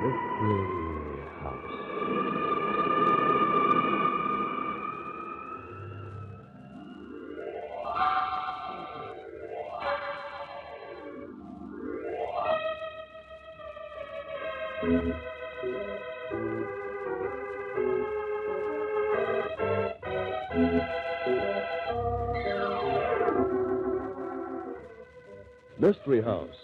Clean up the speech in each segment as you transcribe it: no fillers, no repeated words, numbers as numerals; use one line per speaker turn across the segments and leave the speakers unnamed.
Mystery House. Mystery House,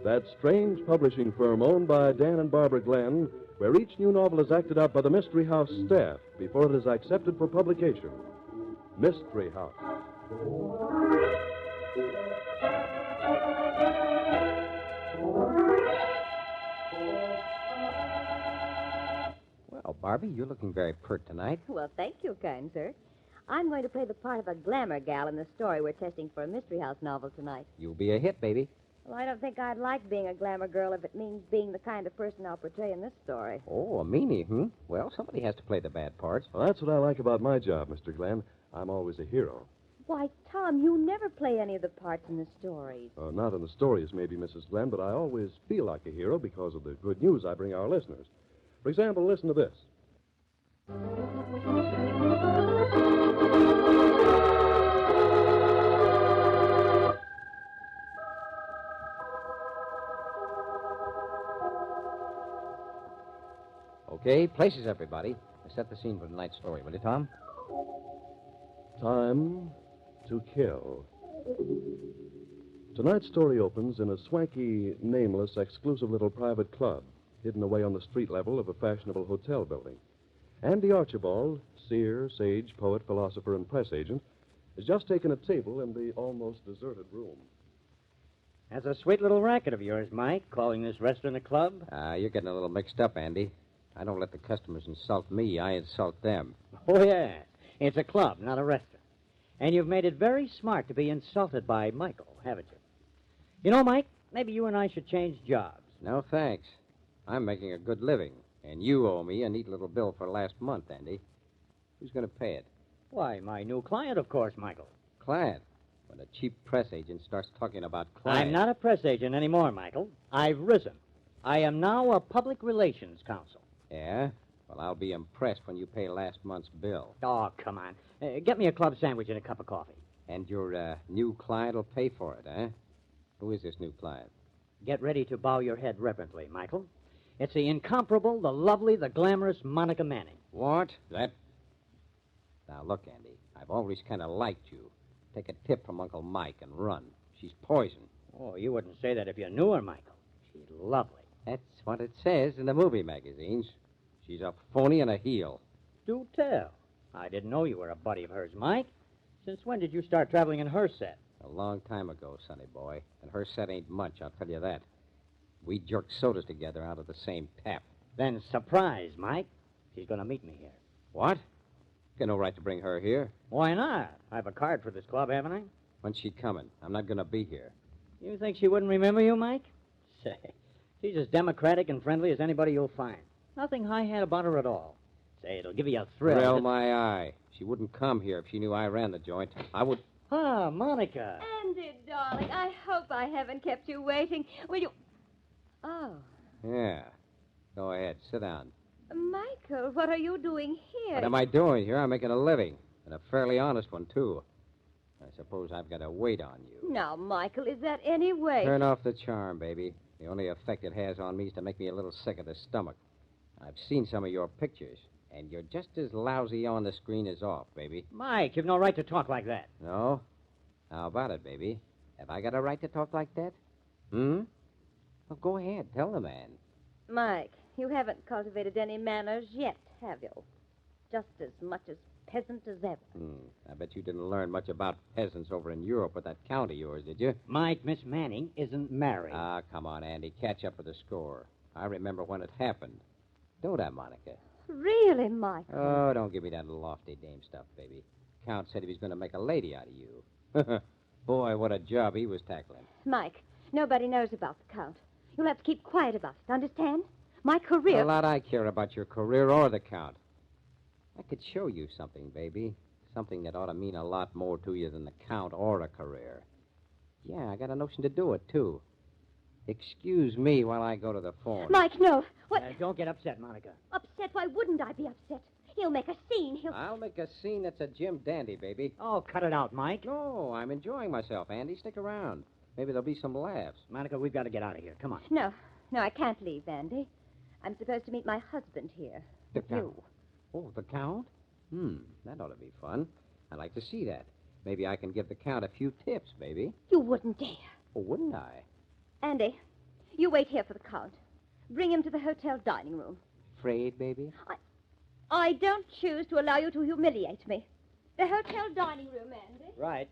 that strange publishing firm owned by Dan and Barbara Glenn, where each new novel is acted out by the Mystery House staff before it is accepted for publication. Mystery House.
Well, Barbie, you're looking very pert tonight.
Well, thank you, kind sir. I'm going to play the part of a glamour gal in the story we're testing for a Mystery House novel tonight.
You'll be a hit, baby.
Well, I don't think I'd like being a glamour girl if it means being the kind of person I'll portray in this story.
Oh, a meanie, Well, somebody has to play the bad parts.
Well, that's what I like about my job, Mr. Glenn. I'm always a hero.
Why, Tom, you never play any of the parts in the stories.
Not in the stories, maybe, Mrs. Glenn, but I always feel like a hero because of the good news I bring our listeners. For example, listen to this.
Okay, places, everybody. Set the scene for tonight's story, will you, Tom?
Time to kill. Tonight's story opens in a swanky, nameless, exclusive little private club, hidden away on the street level of a fashionable hotel building. Andy Archibald, seer, sage, poet, philosopher, and press agent, has just taken a table in the almost deserted room.
That's a sweet little racket of yours, Mike, calling this restaurant a club.
You're getting a little mixed up, Andy. I don't let the customers insult me. I insult them.
Oh, yeah. It's a club, not a restaurant. And you've made it very smart to be insulted by Michael, haven't you? You know, Mike, maybe you and I should change jobs.
No, thanks. I'm making a good living, and you owe me a neat little bill for last month, Andy. Who's going to pay it?
Why, my new client, of course, Michael.
Client? When a cheap press agent starts talking about client...
I'm not a press agent anymore, Michael. I've risen. I am now a public relations counsel.
Yeah? Well, I'll be impressed when you pay last month's bill.
Oh, come on. Get me a club sandwich and a cup of coffee.
And your new client will pay for it, eh? Who is this new client?
Get ready to bow your head reverently, Michael. It's the incomparable, the lovely, the glamorous Monica Manning.
What? That... Now, look, Andy, I've always kind of liked you. Take a tip from Uncle Mike and run. She's poison.
Oh, you wouldn't say that if you knew her, Michael. She's lovely.
That's what it says in the movie magazines. She's a phony and a heel.
Do tell. I didn't know you were a buddy of hers, Mike. Since when did you start traveling in her set?
A long time ago, sonny boy. And her set ain't much, I'll tell you that. We jerked sodas together out of the same tap.
Then surprise, Mike. She's going to meet me here.
What? Got no right to bring her here.
Why not? I have a card for this club, haven't I?
When's she coming? I'm not going to be here.
You think she wouldn't remember you, Mike? Say, she's as democratic and friendly as anybody you'll find. Nothing high-hat about her at all. Say, it'll give you a thrill.
Thrill my eye. She wouldn't come here if she knew I ran the joint. I would...
Ah, Monica.
Andy, darling, I hope I haven't kept you waiting. Will you... Oh.
Yeah. Go ahead. Sit down.
Michael, what are you doing here?
What am I doing here? I'm making a living. And a fairly honest one, too. I suppose I've got to wait on you.
Now, Michael, is that any way?
Turn off the charm, baby. The only effect it has on me is to make me a little sick of the stomach. I've seen some of your pictures, and you're just as lousy on the screen as off, baby.
Mike, you've no right to talk like that.
No? How about it, baby? Have I got a right to talk like that? Well, go ahead. Tell the man.
Mike, you haven't cultivated any manners yet, have you? Just as much as peasant as ever.
I bet you didn't learn much about peasants over in Europe with that count of yours, did you?
Mike, Miss Manning isn't married.
Ah, come on, Andy. Catch up with the score. I remember when it happened. Don't I, Monica?
Really, Michael?
Oh, don't give me that lofty dame stuff, baby. Count said he was going to make a lady out of you. Boy, what a job he was tackling.
Mike, nobody knows about the Count. You'll have to keep quiet about it, understand? My career...
A lot I care about your career or the Count. I could show you something, baby. Something that ought to mean a lot more to you than the Count or a career. Yeah, I got a notion to do it, too. Excuse me while I go to the phone.
Mike, no. What?
Don't get upset, Monica.
Upset? Why wouldn't I be upset? He'll make a scene.
I'll make a scene that's a Jim Dandy, baby.
Oh, cut it out, Mike.
No, I'm enjoying myself, Andy. Stick around. Maybe there'll be some laughs.
Monica, we've got to get out of here. Come on.
No, I can't leave, Andy. I'm supposed to meet my husband here.
The
With you.
Oh, the Count? That ought to be fun. I'd like to see that. Maybe I can give the Count a few tips, baby.
You wouldn't dare.
Oh, wouldn't I?
Andy, you wait here for the Count. Bring him to the hotel dining room.
Afraid, baby?
I don't choose to allow you to humiliate me. The hotel dining room, Andy.
Right.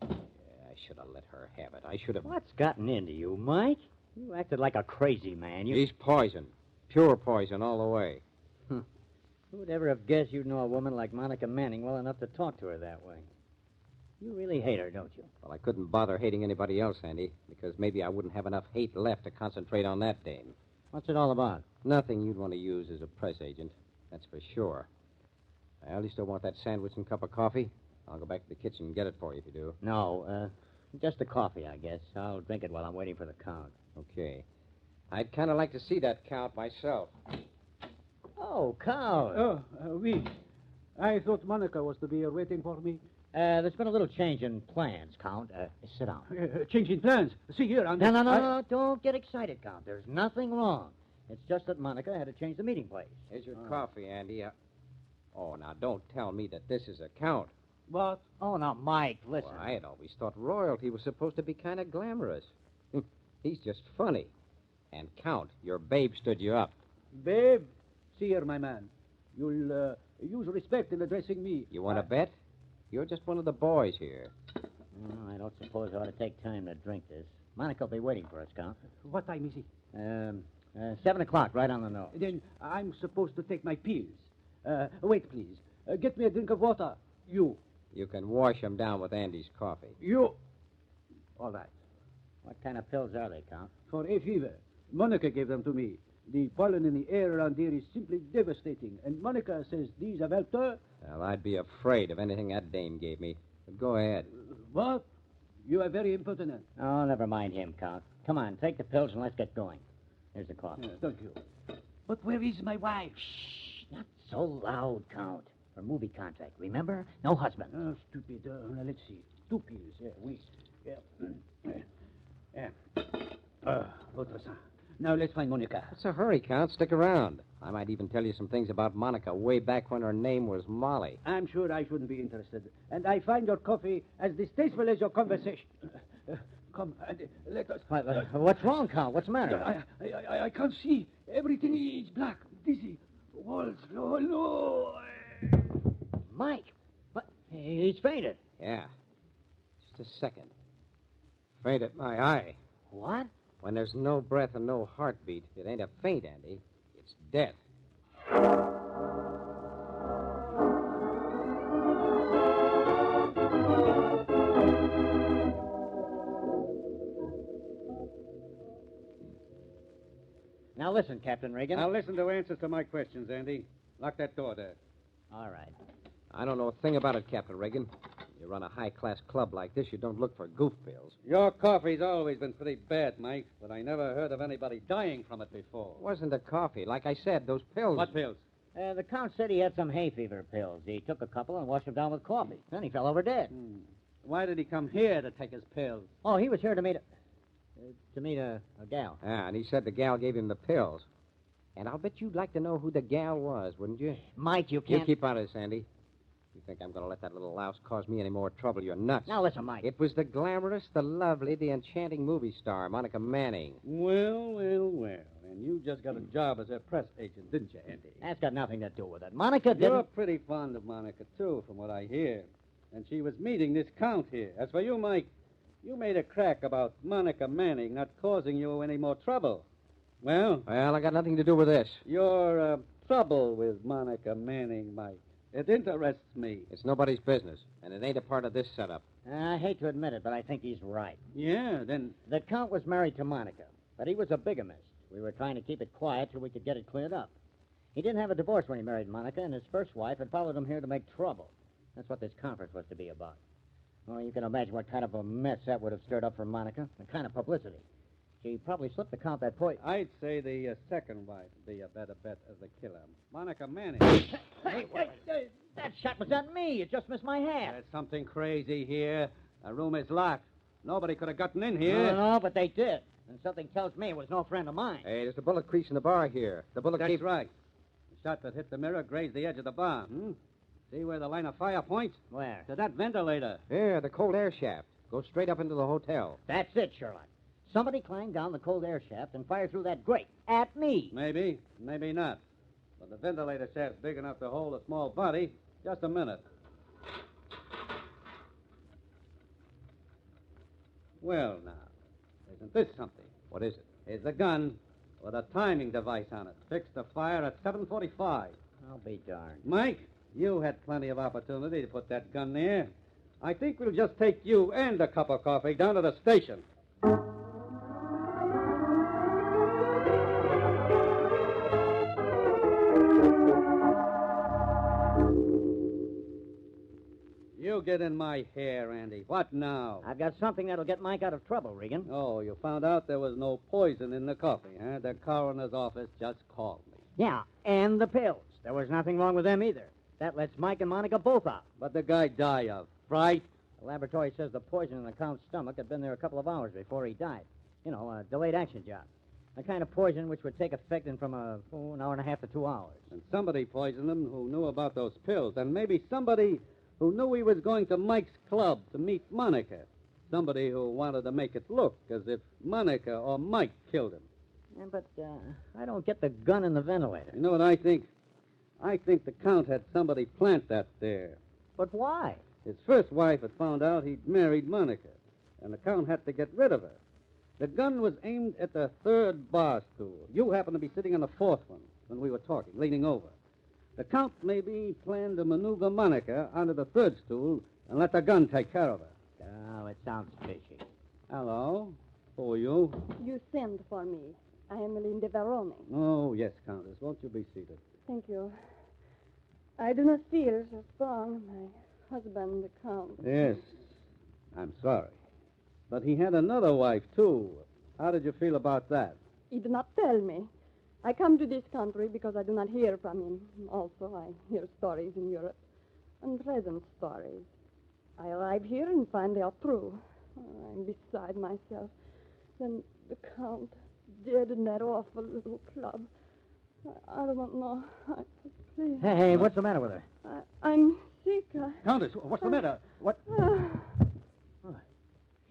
Yeah, I should have let her have it. I should have...
What's gotten into you, Mike? You acted like a crazy man.
He's poison. Pure poison all the way.
Who would ever have guessed you'd know a woman like Monica Manning well enough to talk to her that way? You really hate her, don't you?
Well, I couldn't bother hating anybody else, Andy, because maybe I wouldn't have enough hate left to concentrate on that dame.
What's it all about?
Nothing you'd want to use as a press agent. That's for sure. Well, you still want that sandwich and cup of coffee? I'll go back to the kitchen and get it for you if you do.
No, just the coffee, I guess. I'll drink it while I'm waiting for the Count.
Okay. I'd kind of like to see that Count myself.
Oh, Count.
Oh, oui. I thought Monica was to be here waiting for me.
There's been a little change in plans, Count. Sit down.
Changing plans. See here, Andy.
No. Don't get excited, Count. There's nothing wrong. It's just that Monica had to change the meeting place.
Here's your coffee, Andy. Oh, now don't tell me that this is a Count.
What?
Oh, now, Mike, listen.
Well, I had always thought royalty was supposed to be kind of glamorous. He's just funny. And Count, your babe stood you up.
Babe, see here, my man. You'll use respect in addressing me.
You want to bet? You're just one of the boys here.
I don't suppose I ought to take time to drink this. Monica will be waiting for us, Count.
What time is it?
7 o'clock, right on the nose.
Then I'm supposed to take my pills. Wait, please. Get me a drink of water. You.
You can wash him down with Andy's coffee.
You. All right.
What kind of pills are they, Count?
For a fever. Monica gave them to me. The pollen in the air around here is simply devastating, and Monica says these have helped her.
Well, I'd be afraid of anything that dame gave me. But go ahead.
What? You are very impertinent.
Oh, never mind him, Count. Come on, take the pills and let's get going. Here's the coffee.
Thank you. But where is my wife?
Shh, not so loud, Count. For movie contract, remember? No husband.
Oh, stupid. Now, let's see. 2 pills. Yeah, oui. Yeah. Autre sang. Now, let's find Monica.
What's the hurry, Count? Stick around. I might even tell you some things about Monica way back when her name was Molly.
I'm sure I shouldn't be interested. And I find your coffee as distasteful as your conversation. Come, let us...
What's wrong, Count? What's the matter?
I can't see. Everything is black, dizzy. Walls, no.
Mike, what? He's fainted.
Yeah. Just a second. Faint at my eye.
What?
When there's no breath and no heartbeat, it ain't a faint, Andy. It's death.
Now listen, Captain Reagan.
I'll listen to answers to my questions, Andy. Lock that door there.
All right.
I don't know a thing about it, Captain Reagan. You run a high-class club like this, you don't look for goof pills.
Your coffee's always been pretty bad, Mike, but I never heard of anybody dying from it before.
It wasn't the coffee. Like I said, those pills...
What pills?
The Count said he had some hay fever pills. He took a couple and washed them down with coffee. Then he fell over dead.
Why did he come here to take his pills?
Oh, he was here to meet a gal.
Ah, and he said the gal gave him the pills. And I'll bet you'd like to know who the gal was, wouldn't you?
Mike, you
You
can't...
keep out of this, Andy. You think I'm going to let that little louse cause me any more trouble? You're nuts.
Now listen, Mike.
It was the glamorous, the lovely, the enchanting movie star, Monica Manning.
Well. And you just got a job as a press agent, didn't you, Andy?
That's got nothing to do with it. Monica
You're
didn't...
pretty fond of Monica, too, from what I hear. And she was meeting this Count here. As for you, Mike, you made a crack about Monica Manning not causing you any more trouble. Well,
Well, I got nothing to do with this.
your trouble with Monica Manning, Mike, it interests me.
It's nobody's business, and it ain't a part of this setup.
I hate to admit it, but I think he's right.
Yeah, then...
The Count was married to Monica, but he was a bigamist. We were trying to keep it quiet till we could get it cleared up. He didn't have a divorce when he married Monica, and his first wife had followed him here to make trouble. That's what this conference was to be about. Well, you can imagine what kind of a mess that would have stirred up for Monica, the kind of publicity. She probably slipped the Count that poison.
I'd say the second wife would be a better bet as the killer. Monica Manning.
Hey, that shot was at me. It just missed my hand.
There's something crazy here. The room is locked. Nobody could have gotten in
No,
here.
no, but they did. And something tells me it was no friend of mine.
Hey, there's a bullet crease in the bar here. The bullet
That's
came...
right. The shot that hit the mirror grazed the edge of the bar. See where the line of fire points?
Where?
To that ventilator.
Yeah, the cold air shaft. Goes straight up into the hotel.
That's it, Sherlock. Somebody climbed down the cold air shaft and fired through that grate at me.
Maybe, maybe not. But the ventilator shaft's big enough to hold a small body. Just a minute. Well, now, isn't this something?
What is it?
Here's a gun with a timing device on it, fixed to fire at 7:45.
I'll be darned.
Mike, you had plenty of opportunity to put that gun there. I think we'll just take you and a cup of coffee down to the station. You get in my hair, Andy. What now?
I've got something that'll get Mike out of trouble, Regan.
Oh, you found out there was no poison in the coffee, huh? The coroner's office just called me.
Yeah, and the pills. There was nothing wrong with them either. That lets Mike and Monica both out.
But the guy die of fright.
The laboratory says the poison in the Count's stomach had been there a couple of hours before he died. You know, a delayed action job. A kind of poison which would take effect in from an hour and a half to 2 hours.
And somebody poisoned him who knew about those pills. And maybe somebody who knew he was going to Mike's club to meet Monica. Somebody who wanted to make it look as if Monica or Mike killed him.
Yeah, but I don't get the gun in the ventilator.
You know what I think? I think the Count had somebody plant that there.
But why?
His first wife had found out he'd married Monica, and the Count had to get rid of her. The gun was aimed at the third bar stool. You happened to be sitting on the fourth one when we were talking, leaning over. The Count maybe planned to maneuver Monica onto the third stool and let the gun take care of her.
Oh, it sounds fishy.
Hello? Who are you?
You sent for me. I am Linda Veroni.
Oh, yes, Countess. Won't you be seated?
Thank you. I do not feel so strong. My husband, the Count.
Yes. I'm sorry. But he had another wife, too. How did you feel about that?
He did not tell me. I come to this country because I do not hear from him. Also, I hear stories in Europe, unpleasant stories. I arrive here and find they are true. I'm beside myself. Then the Count dead in that awful little club. I don't know. Please.
Hey, what's the matter with her?
I'm sick.
Countess, what's the matter? What?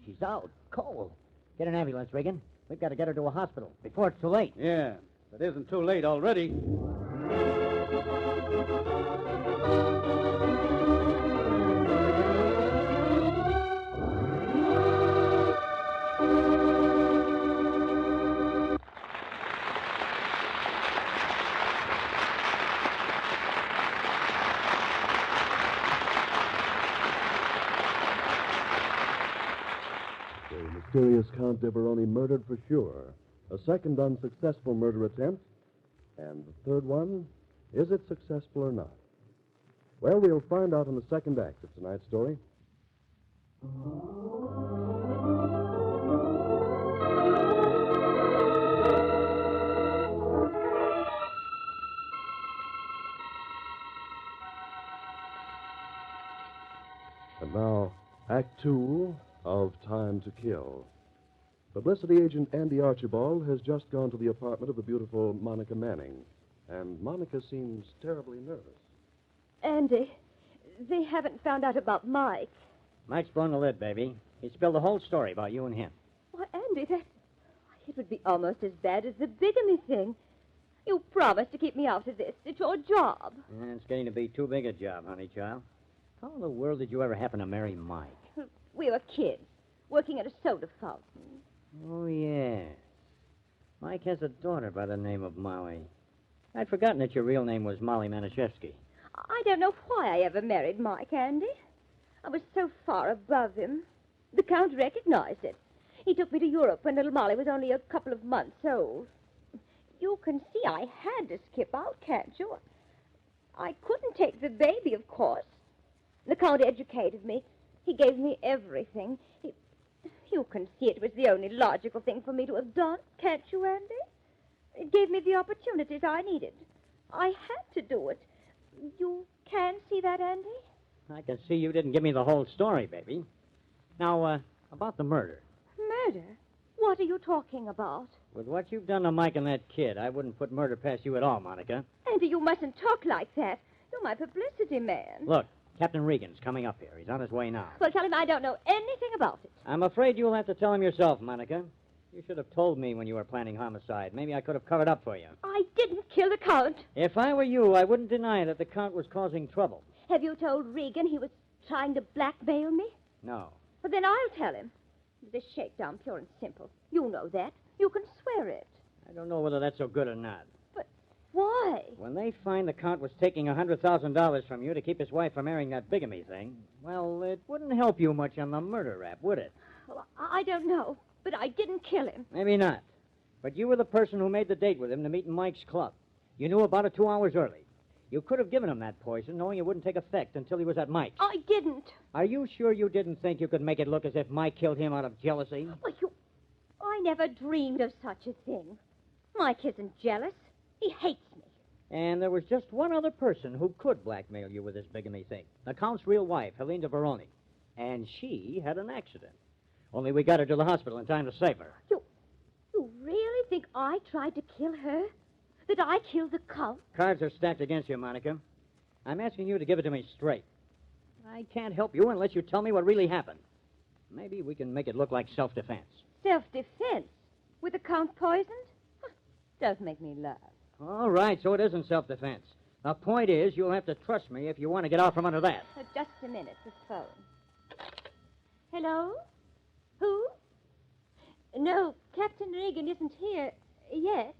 She's out, cold. Get an ambulance, Regan. We've got to get her to a hospital before it's too late.
Yeah, it isn't too late already.
Mysterious Count de Veroni murdered for sure. A second unsuccessful murder attempt. And the third one, is it successful or not? Well, we'll find out in the second act of tonight's story. And now, Act Two of Time to Kill. Publicity agent Andy Archibald has just gone to the apartment of the beautiful Monica Manning, and Monica seems terribly nervous.
Andy, they haven't found out about Mike.
Mike's blown the lid, baby. He spilled the whole story about you and him.
Why, Andy, it would be almost as bad as the bigamy thing. You promised to keep me out of this. It's your job.
It's getting to be too big a job, honey child. How in the world did you ever happen to marry Mike?
We were kids, working at a soda fountain.
Oh, yes. Mike has a daughter by the name of Molly. I'd forgotten that your real name was Molly Maniszewski.
I don't know why I ever married Mike, Andy. I was so far above him. The Count recognized it. He took me to Europe when little Molly was only a couple of months old. You can see I had to skip out, can't you? I couldn't take the baby, of course. The Count educated me. He gave me everything. You can see it was the only logical thing for me to have done, can't you, Andy? It gave me the opportunities I needed. I had to do it. You can see that, Andy?
I can see you didn't give me the whole story, baby. Now, about the murder.
Murder? What are you talking about?
With what you've done to Mike and that kid, I wouldn't put murder past you at all, Monica.
Andy, you mustn't talk like that. You're my publicity man.
Look, Captain Regan's coming up here. He's on his way now.
Well, tell him I don't know anything about it.
I'm afraid you'll have to tell him yourself, Monica. You should have told me when you were planning homicide. Maybe I could have covered up for you.
I didn't kill the Count.
If I were you, I wouldn't deny that the Count was causing trouble.
Have you told Regan he was trying to blackmail me?
No.
Well, then I'll tell him. It was a shakedown, pure and simple. You know that. You can swear it.
I don't know whether that's so good or not.
But why?
When they find the Count was taking $100,000 from you to keep his wife from marrying that bigamy thing, well, it wouldn't help you much on the murder rap, would it?
Well, I don't know. But I didn't kill him.
Maybe not. But you were the person who made the date with him to meet in Mike's club. You knew about it 2 hours early. You could have given him that poison, knowing it wouldn't take effect until he was at Mike's.
I didn't.
Are you sure you didn't think you could make it look as if Mike killed him out of jealousy?
Well, I never dreamed of such a thing. Mike isn't jealous. He hates me.
And there was just one other person who could blackmail you with this bigamy thing. The Count's real wife, Helene de Veroni. And she had an accident. Only we got her to the hospital in time to save her.
You really think I tried to kill her? That I killed the Count?
Cards are stacked against you, Monica. I'm asking you to give it to me straight. I can't help you unless you tell me what really happened. Maybe we can make it look like self-defense.
Self-defense? With the Count poisoned? Does make me laugh.
All right, so it isn't self-defense. The point is, you'll have to trust me if you want to get out from under that.
Just a minute, the phone. Hello? Who? No, Captain Regan isn't here yet.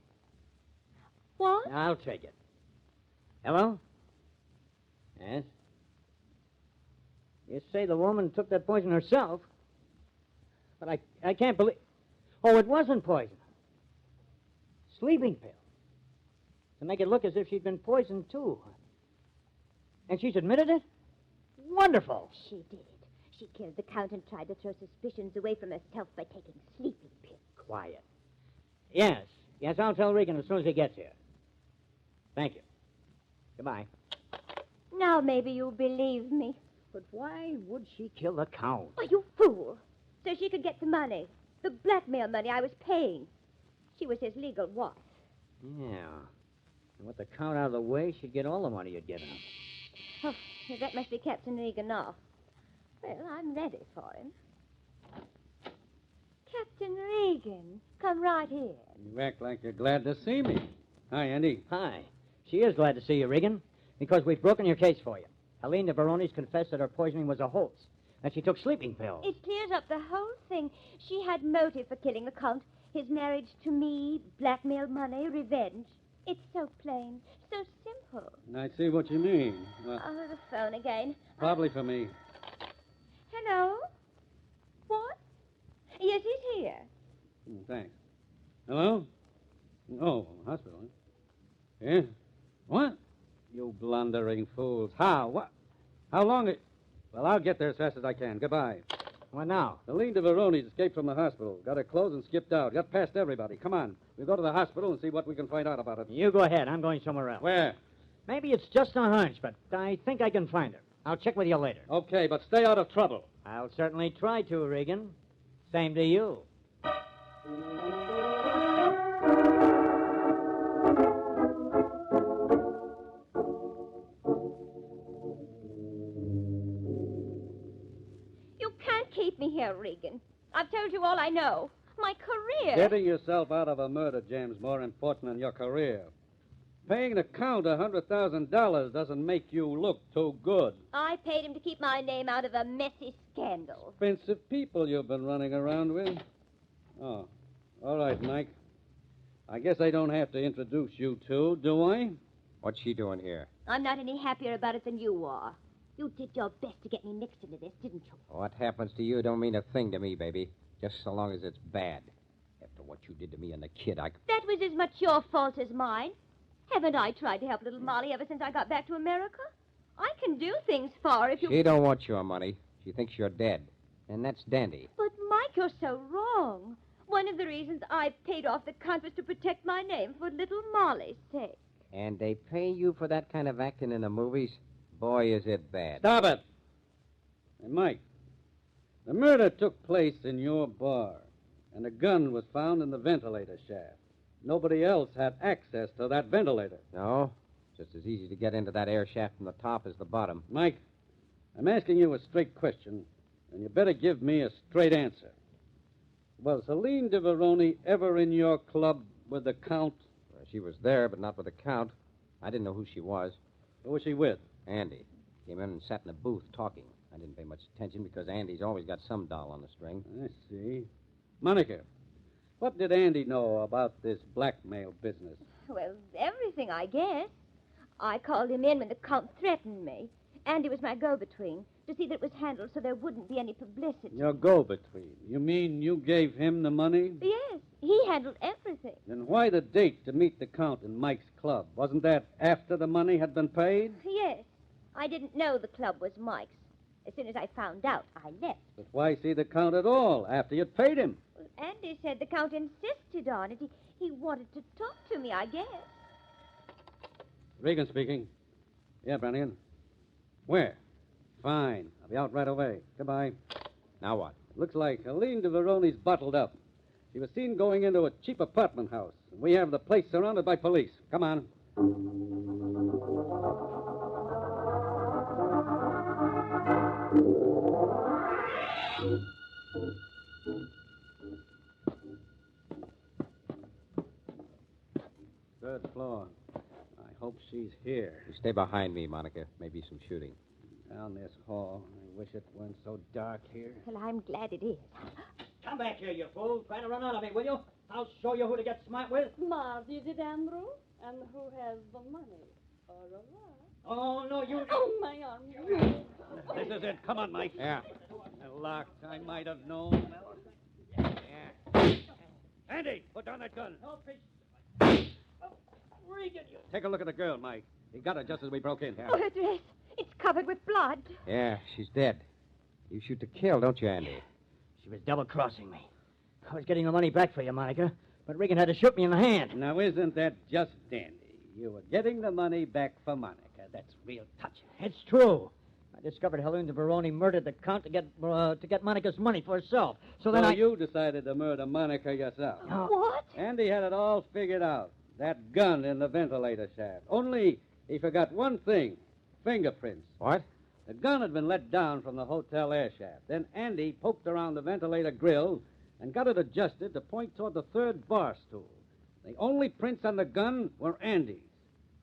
What?
I'll take it. Hello? Yes? You say the woman took that poison herself? But I can't believe... Oh, it wasn't poison. Sleeping pill. To make it look as if she'd been poisoned, too. And she's admitted it? Wonderful.
She did it. She killed the Count and tried to throw suspicions away from herself by taking sleeping pills.
Quiet. Yes, I'll tell Regan as soon as he gets here. Thank you. Goodbye.
Now maybe you'll believe me.
But why would she kill the Count?
Oh, you fool. So she could get the money. The blackmail money I was paying. She was his legal wife.
Yeah. And with the Count out of the way, she'd get all the money you'd given him.
Oh, that must be Captain Regan now. Well, I'm ready for him. Captain Regan, come right here.
You act like you're glad to see me. Hi, Andy.
Hi. She is glad to see you, Regan, because we've broken your case for you. Helene de Veroni's confessed that her poisoning was a hoax, that she took sleeping pills.
It clears up the whole thing. She had motive for killing the Count. His marriage to me, blackmail money, revenge. It's so plain, so simple.
I see what you mean.
Oh, the phone again.
Probably for me.
Hello? What? Yes, he's here.
Thanks. Hello? Oh, hospital, huh? Yeah? What? You blundering fools. How? What? How long it... Well, I'll get there as fast as I can. Goodbye.
What now?
Helene de Veroni's escaped from the hospital. Got her clothes and skipped out. Got past everybody. Come on. We'll go to the hospital and see what we can find out about it.
You go ahead. I'm going somewhere else.
Where?
Maybe it's just a hunch, but I think I can find her. I'll check with you later.
Okay, but stay out of trouble.
I'll certainly try to, Regan. Same to you.
You can't keep me here, Regan. I've told you all I know. My career.
Getting yourself out of a murder jam's more important than your career. Paying the Count $100,000 doesn't make you look too good.
I paid him to keep my name out of a messy scandal.
Expensive people you've been running around with. Oh, all right, Mike. I guess I don't have to introduce you two, do I?
What's she doing here?
I'm not any happier about it than you are. You did your best to get me mixed into this, didn't you?
What happens to you don't mean a thing to me, baby. Just so long as it's bad. After what you did to me and the kid,
That was as much your fault as mine. Haven't I tried to help little Molly ever since I got back to America? I can do things for her if you...
She don't want your money. She thinks you're dead. And that's dandy.
But, Mike, you're so wrong. One of the reasons I paid off the count was to protect my name for little Molly's sake.
And they pay you for that kind of acting in the movies? Boy, is it bad.
Stop it! Hey, Mike, the murder took place in your bar, and a gun was found in the ventilator shaft. Nobody else had access to that ventilator.
No? Just as easy to get into that air shaft from the top as the bottom.
Mike, I'm asking you a straight question, and you better give me a straight answer. Was Helene de Veroni ever in your club with the Count?
Well, she was there, but not with the Count. I didn't know who she was.
Who was she with?
Andy. Came in and sat in a booth talking. I didn't pay much attention because Andy's always got some doll on the string.
I see. Monica, what did Andy know about this blackmail business?
Well, everything, I guess. I called him in when the Count threatened me. Andy was my go-between to see that it was handled so there wouldn't be any publicity.
Your go-between. You mean you gave him the money?
Yes, he handled everything.
Then why the date to meet the Count in Mike's club? Wasn't that after the money had been paid?
Yes, I didn't know the club was Mike's. As soon as I found out, I left.
But why see the Count at all after you'd paid him?
Well, Andy said the Count insisted on it. He wanted to talk to me, I guess.
Regan speaking. Yeah, Brannigan. Where? Fine. I'll be out right away. Goodbye.
Now what?
Looks like Helene de Veroni's bottled up. She was seen going into a cheap apartment house. We have the place surrounded by police. Come on. Third floor. I hope she's here.
You stay behind me, Monica. Maybe some shooting.
Down this hall. I wish it weren't so dark here.
Well, I'm glad it is.
Come back here, you fool. Trying to run out of me, will you? I'll show you who to get smart with.
Mars, is it Andrew? And who has the money? Au revoir.
Oh, no, you...
Oh, my arm.
This is it. Come on, Mike.
Yeah.
Locked. I might have known.
Yeah.
Andy, put down that gun.
Help me. Regan, you...
Take a look at the girl, Mike. He got her just as we broke in.
Oh, her dress. It's covered with blood.
Yeah, she's dead. You shoot to kill, don't you, Andy?
She was double-crossing me. I was getting the money back for you, Monica, but Regan had to shoot me in the hand.
Now, isn't that just dandy? You were getting the money back for Monica. That's real touching.
It's true. I discovered Helene de Veroni murdered the Count to get Monica's money for herself. So then
you decided to murder Monica yourself.
Oh.
What?
Andy had it all figured out. That gun in the ventilator shaft. Only he forgot one thing. Fingerprints.
What?
The gun had been let down from the hotel air shaft. Then Andy poked around the ventilator grill and got it adjusted to point toward the third bar stool. The only prints on the gun were Andy's.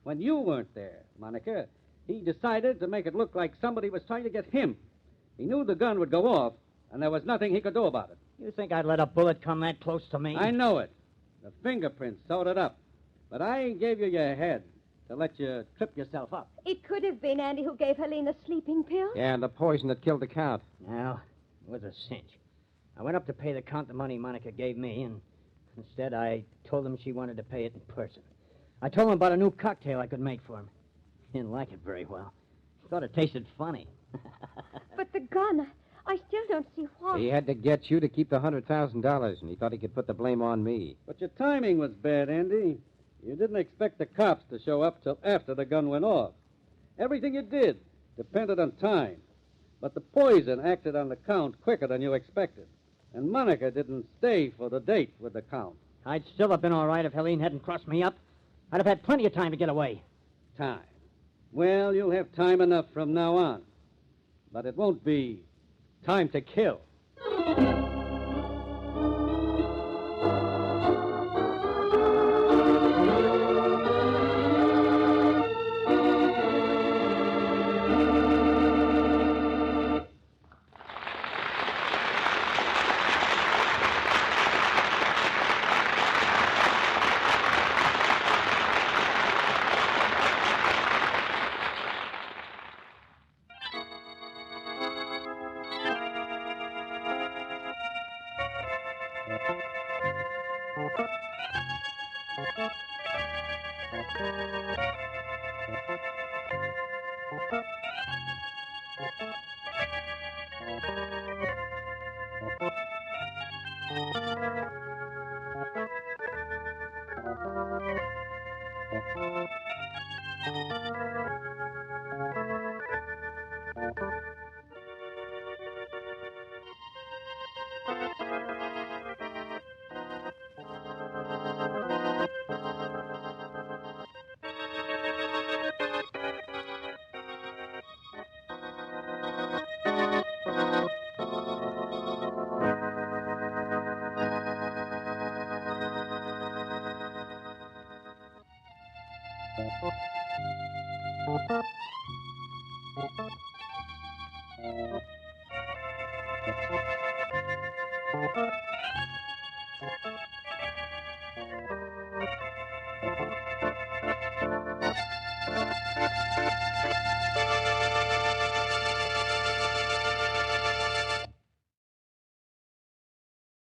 When you weren't there, Monica, he decided to make it look like somebody was trying to get him. He knew the gun would go off, and there was nothing he could do about it.
You think I'd let a bullet come that close to me?
I know it. The fingerprints sewed it up. But I gave you your head to let you trip yourself up.
It could have been Andy who gave Helene a sleeping pill.
Yeah, and the poison that killed the Count.
No, it was a cinch. I went up to pay the Count the money Monica gave me, and instead I told him she wanted to pay it in person. I told him about a new cocktail I could make for him. He didn't like it very well. He thought it tasted funny.
But the gun, I still don't see why.
He had to get you to keep the $100,000, and he thought he could put the blame on me.
But your timing was bad, Andy. You didn't expect the cops to show up till after the gun went off. Everything you did depended on time. But the poison acted on the Count quicker than you expected. And Monica didn't stay for the date with the Count.
I'd still have been all right if Helene hadn't crossed me up. I'd have had plenty of time to get away.
Time. Well, you'll have time enough from now on. But it won't be time to kill.